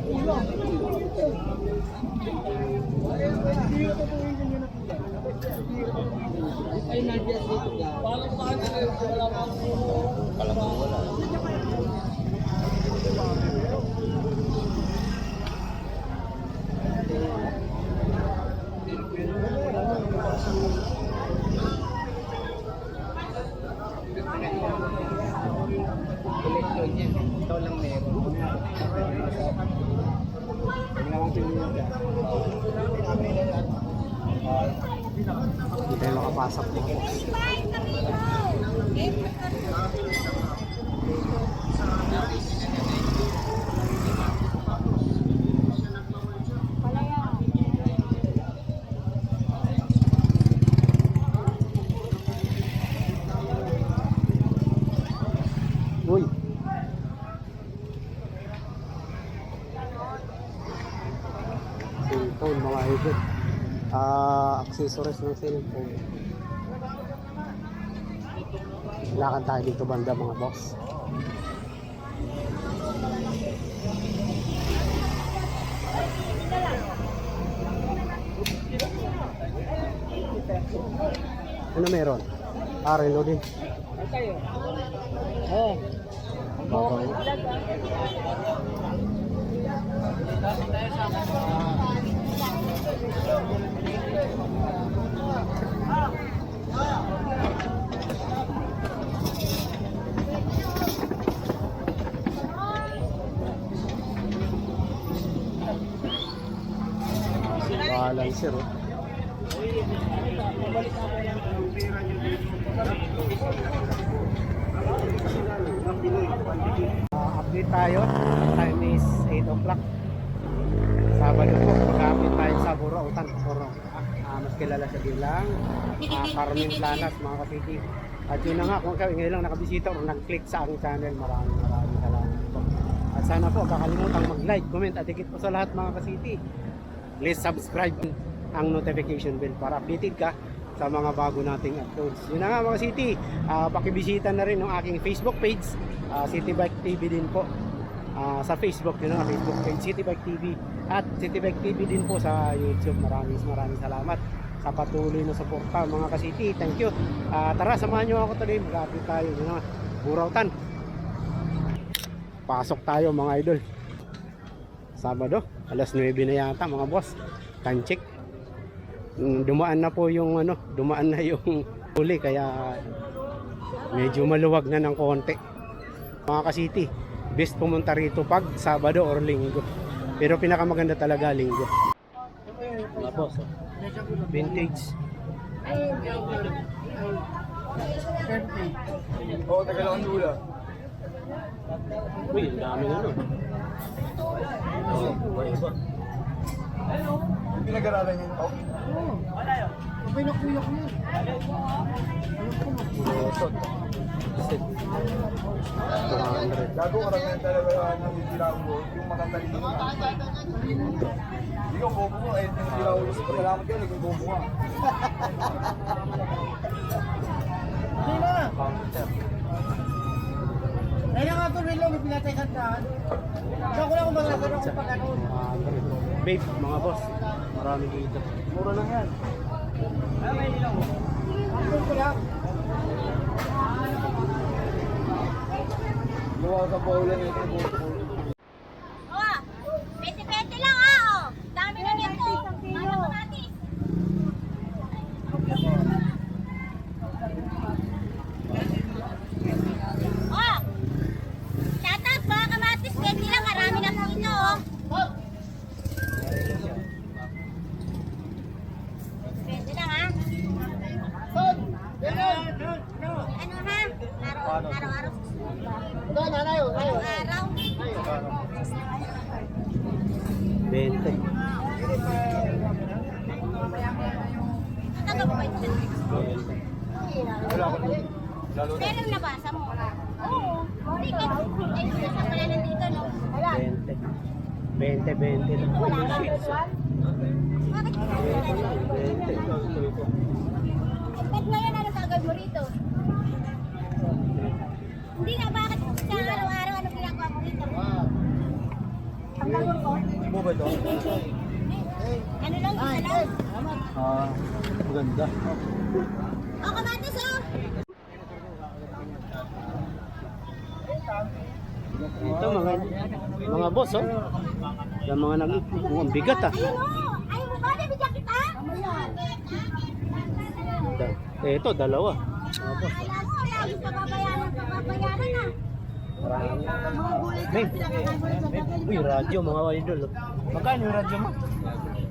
Ay, nandiyan dito ka. Palamang wala. Ito lang meron. Hindi tayo makapasok mo. Uy. Cellphone mga idol. Accessories ng cellphone. Lakad tayo dito banda mga boss. Ano meron? Relo din. Oh. Balancer oh. Update tayo. Time is 8 o'clock. Sabado po, mag-update tayo sa Burautan. Mas kilala sa bilang Carmen Planas mga kasiti. At yun na nga, kung kayo ngayon lang nakabisita o nag-click sa aking channel, maraming salamat po. At sana po, kakalimutan mag-like, comment at higit po sa lahat mga kasiti, please subscribe ang notification bell para updated ka sa mga bago nating uploads. Yun na nga mga city, pakibisita na rin ng aking Facebook page, City Bike TV din po. Sa Facebook, yun na nga, Facebook page City Bike TV at City Bike TV din po sa YouTube. Maraming salamat sa patuloy na suporta mga ka-city. Thank you. Tara, samahan nyo ako tuloy, mag-update tayo. Yun na nga, Burautan. Pasok tayo mga idol. Sabado, alas 9 na yata mga boss. Time check. Dumaan na po yung dumaan na yung huli kaya medyo maluwag na ng konti. Mga ka-city, best pumunta rito pag Sabado or Linggo. Pero pinakamaganda talaga Linggo. Mga boss, vintage. Oo, Tagalog ang lula. Uy, ang dami ano. Pinag-aralan niyo ito? Oo. Abay na kuya ko yun. Losot. Sit. 200. Gago karamihan talaga ng Diraulo, yung makatalino na. Hindi ko bobo mo, eh, yung Diraulo sa pagkalamat ka, naging bobo ka. Hindi na. Counter. Kaya nga ito rin lang, may pinatay kantaan. Kaya ko lang kung maglasan ako pag ano. Vape, mga boss. Marami dito. Mura lang yan. May ilaw. Ako ko lang. Gawa sa paulan ito, bobo. Oh, 20-20 lang oh. Dami na nito. Ano ko natin? Oh. Shout out mga kamatis, 20 lang, marami na po ito oh. 20 lang ha. Ano ha? Araw-araw. Araw-araw. 20. Ano ba ito? Wala ko dito. Lalo na. Pero nabasa mo? Oo. Ticket. Ay, nasa pala nandito, no? Wala. 20. 20 lang. Wala ka. Sheets. Bakit ka na? 20. Ba't ngayon ano tagad mo rito? Hindi nga, bakit sa araw-araw ano ginagawa mo rito? Ang langon ko? ba ito? Ano lang, isa lang. Maganda. O, kamatis oh. Ito mga boss, oh. Yung mga ang bigat, ah. Ayun oh. Ay, mo ba? Nabigyan kita? Ito, dalawa. Mga boss. Kala mo, lagi pababayaran ah. Hey. Uy, radyo mga idol, oh. Magkano yung radyo mo?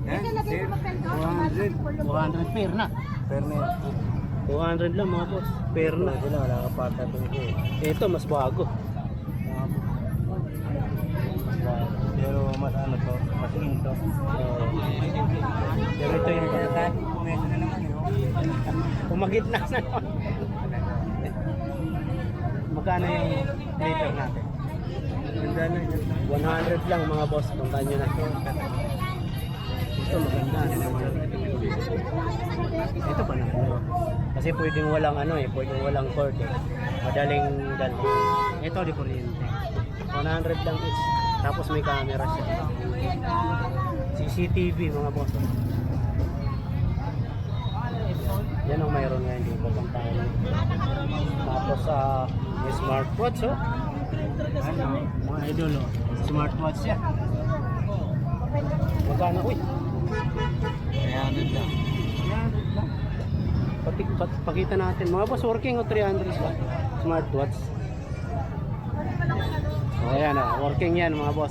200 pair na. Pero na yan. 200 lang mga boss. Pair na. Wala ka pa tatong ko. Ito, mas bago. Pero mas ano to, mas into. Pero ito yung pagkatan, pumeso na naman yun. Umagit na naman. Magkano yung liter natin? Ganda na yun. 100 lang mga boss. Puntahan nyo na. Ito maganda. Ito pa na. Kasi pwedeng walang ano eh. Pwedeng walang cord eh. Madaling dala. Ito di kuryente. 100 lang each. Tapos may camera siya. CCTV mga boss. Yan ang mayroon ngayon dito. Puntahan. Tapos may smartwatch oh. Ano? Mga idol oh. Smartwatch yan. Magkano? Uy! Kaya ganda. Pakita natin. Mga boss, working o 300 lang. Smartwatch. O ayan working yan mga boss.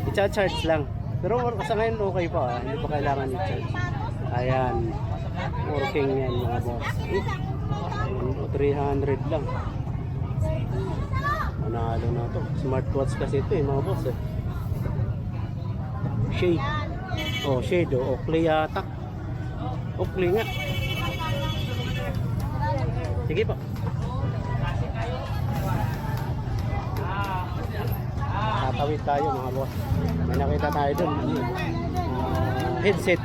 I-charge lang. Pero sa ngayon okay pa. Hindi pa kailangan i-charge. Ayan. Working yan mga boss. 300 lang. Manalo na to. Smartwatch kasi ito mga boss eh. Shade. Oh, shade oh. Oakley yata. Oakley nga. Sige pa. Tatawid tayo mga boss. May nakita tayo dun. Headset.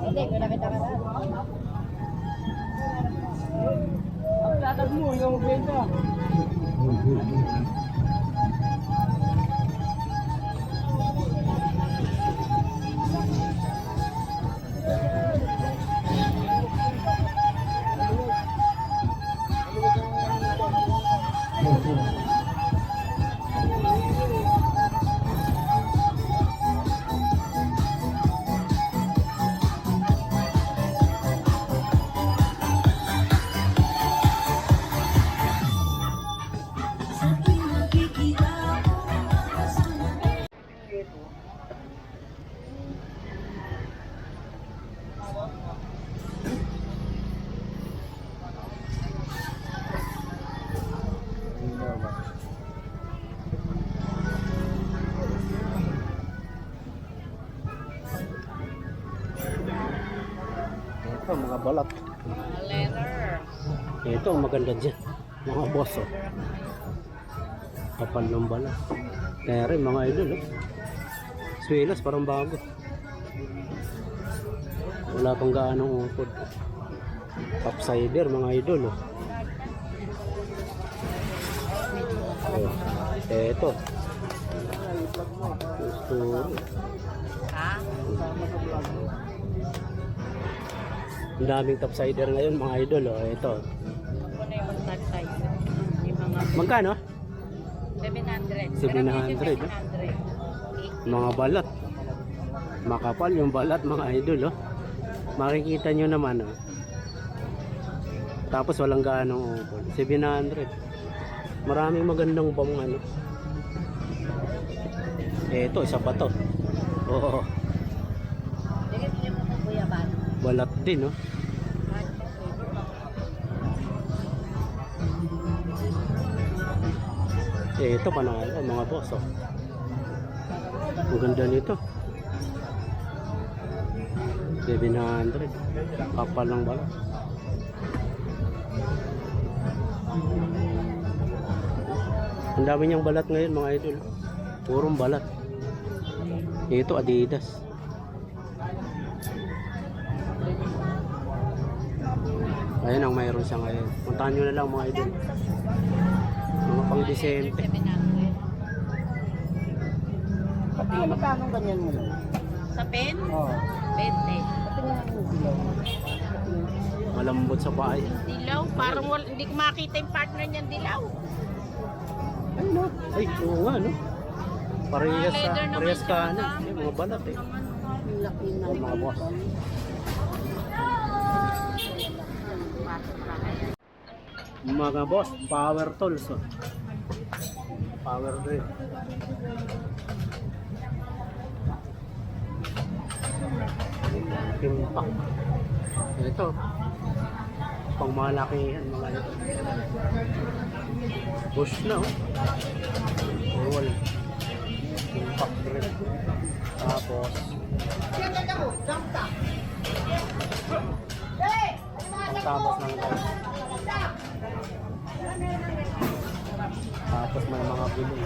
Hindi, may nakita ka na. Ang tatag mo, yung benta. Ito mga balat. Ito ang maganda dyan. Mga boss oh. Kapal ng balat. Kaya rin mga idol oh. Swelas parang bago. Wala pang gaanong upod. Topsider mga idol oh. Oh. Ito. Gusto. Ang daming topsider ngayon mga idol oh. Ito. Magkano? 700. 700 oh. Mga balat. Makapal yung balat mga idol oh. Makikita nyo naman oh. Tapos walang gaanong upod. 700. Maraming magandang bang ano. Ito isa pa to. Oo. Balat din oh. Ito panalo mga boss oh. Ang ganda nito. 700. Kapal ng balat. Ang dami niyang balat ngayon mga idol. Purong balat. Ito Adidas. Ayan ang mayroon siya ngayon. Puntahan nyo na lang mga idol. Mga pang Disente. Pati magkano ganyan mo? Sa pen? Oo. 20. Malambot sa bahay. Dilaw, parang hindi ko makita yung partner niyan dilaw. Ay no. Ay, oo nga no. Parehas leather naman parehas siya, ka na. madami. Yung mga balat eh. Laki na. Oh, mga boss. Mga boss, power tools. Oh. Power drill. Impact. Ito. Pang malakihan mga ito. Bush na oh. Roll. Impact drill. Tapos ang tapos ng light. Tapos may mga bilog.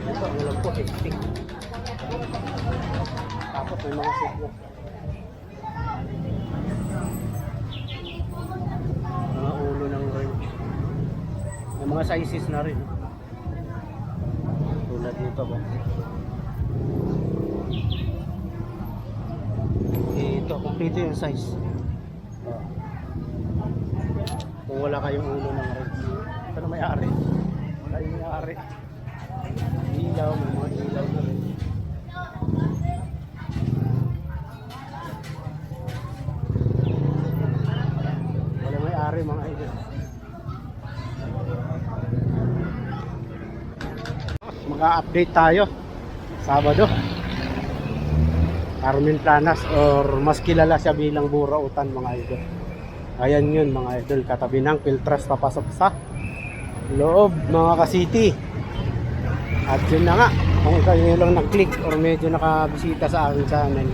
Ito, ang alam ko, hectic. Tapos may mga siglo. Mga ulo ng wrench. May mga sizes na rin. Tulad nito ba? Ito, kompleto yung size. Oh. Kung wala kayong ulo ng wrench. Ito na may-ari. Wala yung may-ari. Ilaw, may mga ilaw na rin. Wala may-ari mga idol. Mag-update tayo Sabado Carmen Planas or mas kilala siya bilang Burautan mga idol. Ayan yun mga idol, katabi ng Piltras papasok sa loob mga ka-city. At yun na nga, kung kayo lang nag-click or medyo nakabisita sa aking channel,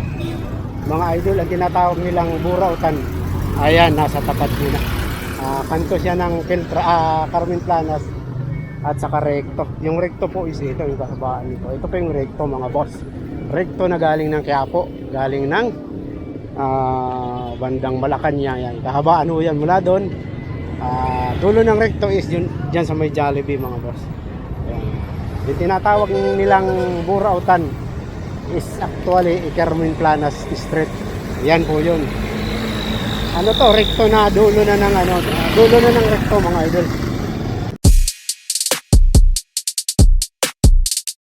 mga idol, ang tinatawag nilang Burautan, ayan, nasa tapat nila. Kanto siya ng Carmen Planas at saka recto. Yung recto po is ito, yung kahabaan nito. Ito po yung recto mga boss. Recto na galing ng Quiapo, galing ng bandang Malacanang yan. Kahabaan ho yan mula doon. Dulo ng recto is dyan sa may Jollibee mga boss. Ayan. Yung tinatawag nilang Burautan is actually Carmen Planas Street. Yan po yun. Ano to, recto na, dulo na ng recto mga idol.